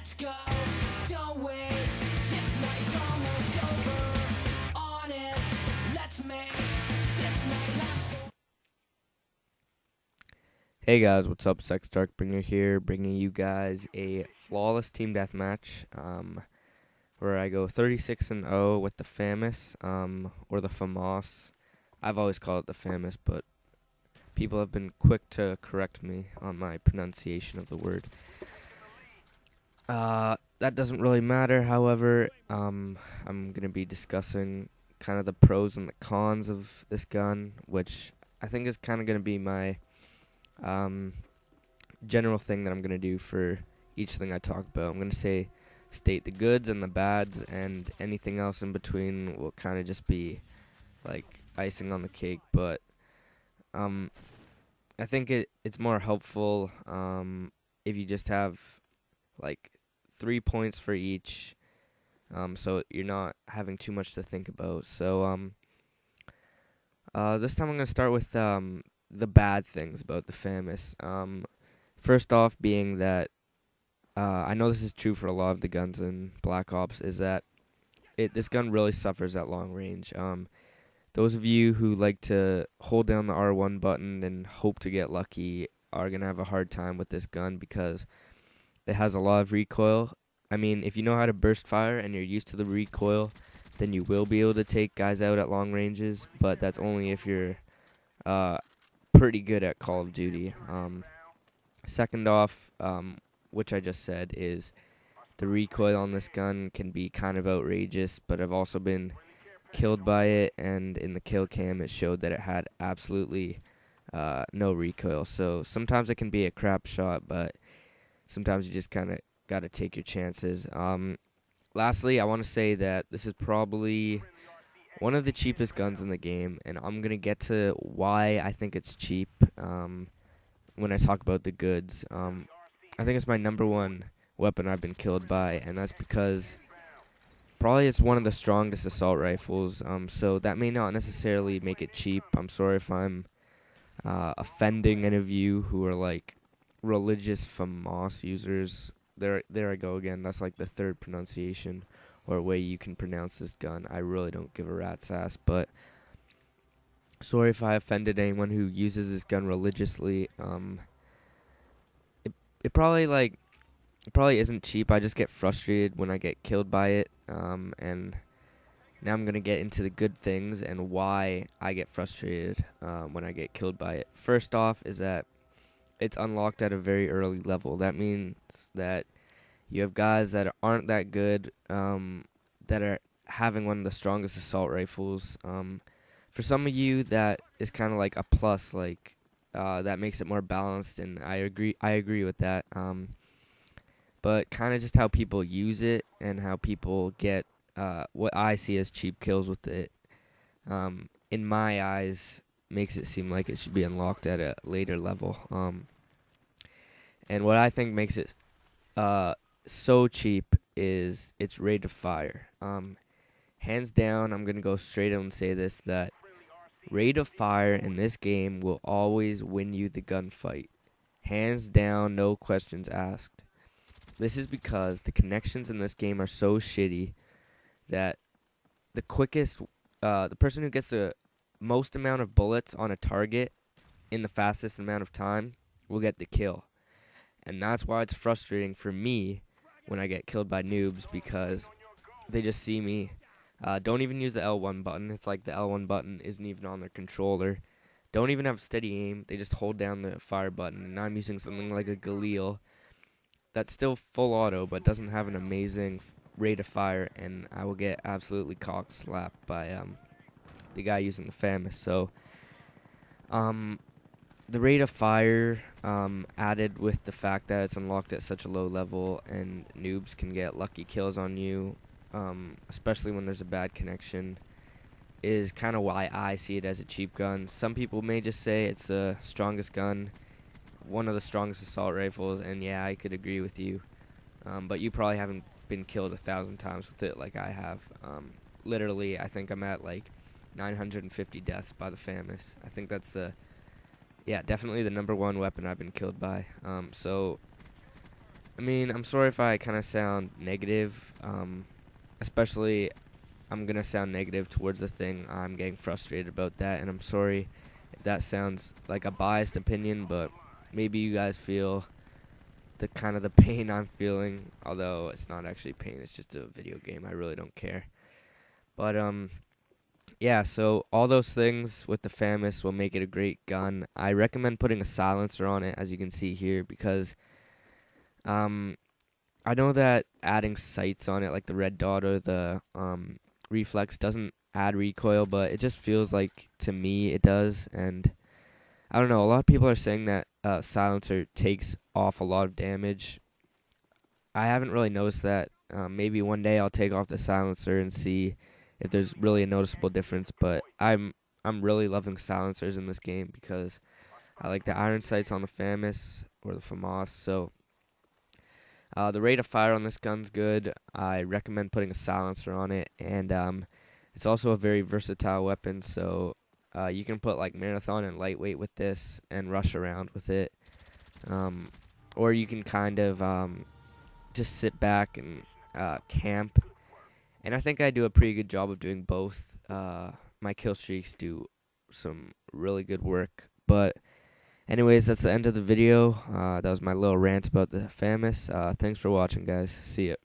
let's go, don't wait, this night's almost over. Honest, let's make this night last for. Hey guys, what's up? It's xDarkbringer here, bringing you guys a flawless team deathmatch, where I go 36-0 with the FAMAS, or the FAMAS. I've always called it the FAMAS, but people have been quick to correct me on my pronunciation of the word. That doesn't really matter. However, I'm gonna be discussing kind of the pros and the cons of this gun, which I think is kind of gonna be my general thing that I'm going to do for each thing I talk about. I'm going to state the goods and the bads, and anything else in between will kind of just be like icing on the cake. But I think it's more helpful if you just have like 3 points for each, so you're not having too much to think about. So this time I'm going to start with the bad things about the FAMAS. First off being that I know this is true for a lot of the guns in Black Ops, is that this gun really suffers at long range. Those of you who like to hold down the R1 button and hope to get lucky are going to have a hard time with this gun because it has a lot of recoil. I mean, if you know how to burst fire and you're used to the recoil, then you will be able to take guys out at long ranges, but that's only if you're pretty good at Call of Duty. Second off, which I just said, is the recoil on this gun can be kind of outrageous, but I've also been killed by it, and in the kill cam it showed that it had absolutely no recoil. So sometimes it can be a crap shot, but sometimes you just kind of got to take your chances. Lastly, I want to say that this is probably one of the cheapest guns in the game, and I'm going to get to why I think it's cheap when I talk about the goods. I think it's my number one weapon I've been killed by, and that's because probably it's one of the strongest assault rifles, so that may not necessarily make it cheap. I'm sorry if I'm offending any of you who are like religious FAMAS users. There I go again. That's like the third pronunciation or way you can pronounce this gun. I really don't give a rat's ass, but sorry if I offended anyone who uses this gun religiously. It probably isn't cheap. I just get frustrated when I get killed by it, and now I'm gonna get into the good things and why I get frustrated when I get killed by it. First off is that it's unlocked at a very early level. That means that you have guys that aren't that good, that are having one of the strongest assault rifles. For some of you, that is kind of like a plus, like that makes it more balanced, and I agree with that. But kind of just how people use it and how people get what I see as cheap kills with it, in my eyes, makes it seem like it should be unlocked at a later level. And what I think makes it so cheap is its rate of fire. Hands down, I'm going to go straight out and say this, that rate of fire in this game will always win you the gunfight. Hands down, no questions asked. This is because the connections in this game are so shitty that the person who gets the most amount of bullets on a target in the fastest amount of time will get the kill. And that's why it's frustrating for me when I get killed by noobs, because they just see me. Don't even use the L1 button. It's like the L1 button isn't even on their controller. Don't even have steady aim. They just hold down the fire button. And I'm using something like a Galil that's still full auto but doesn't have an amazing rate of fire, and I will get absolutely cock slapped by the guy using the FAMAS. So the rate of fire, added with the fact that it's unlocked at such a low level and noobs can get lucky kills on you, especially when there's a bad connection, is kind of why I see it as a cheap gun. Some people may just say it's the strongest gun, one of the strongest assault rifles, and yeah, I could agree with you. But you probably haven't been killed 1,000 times with it like I have. Literally, I think I'm at like 950 deaths by the FAMAS. I think that's definitely the number one weapon I've been killed by. So I mean, I'm sorry if I kind of sound negative, especially I'm going to sound negative towards the thing. I'm getting frustrated about that, and I'm sorry if that sounds like a biased opinion, but maybe you guys feel the kind of the pain I'm feeling, although it's not actually pain, it's just a video game. I really don't care. But yeah, so all those things with the FAMAS will make it a great gun. I recommend putting a silencer on it, as you can see here, because I know that adding sights on it, like the red dot or the reflex, doesn't add recoil, but it just feels like, to me, it does. And I don't know, a lot of people are saying that silencer takes off a lot of damage. I haven't really noticed that. Maybe one day I'll take off the silencer and see if there's really a noticeable difference. But I'm really loving silencers in this game because I like the iron sights on the FAMAS or the FAMAS. So the rate of fire on this gun's good. I recommend putting a silencer on it, and it's also a very versatile weapon. So you can put like marathon and lightweight with this and rush around with it, or you can kind of just sit back and camp. And I think I do a pretty good job of doing both. My kill streaks do some really good work. But anyways, that's the end of the video. That was my little rant about the FAMAS. Thanks for watching, guys. See ya.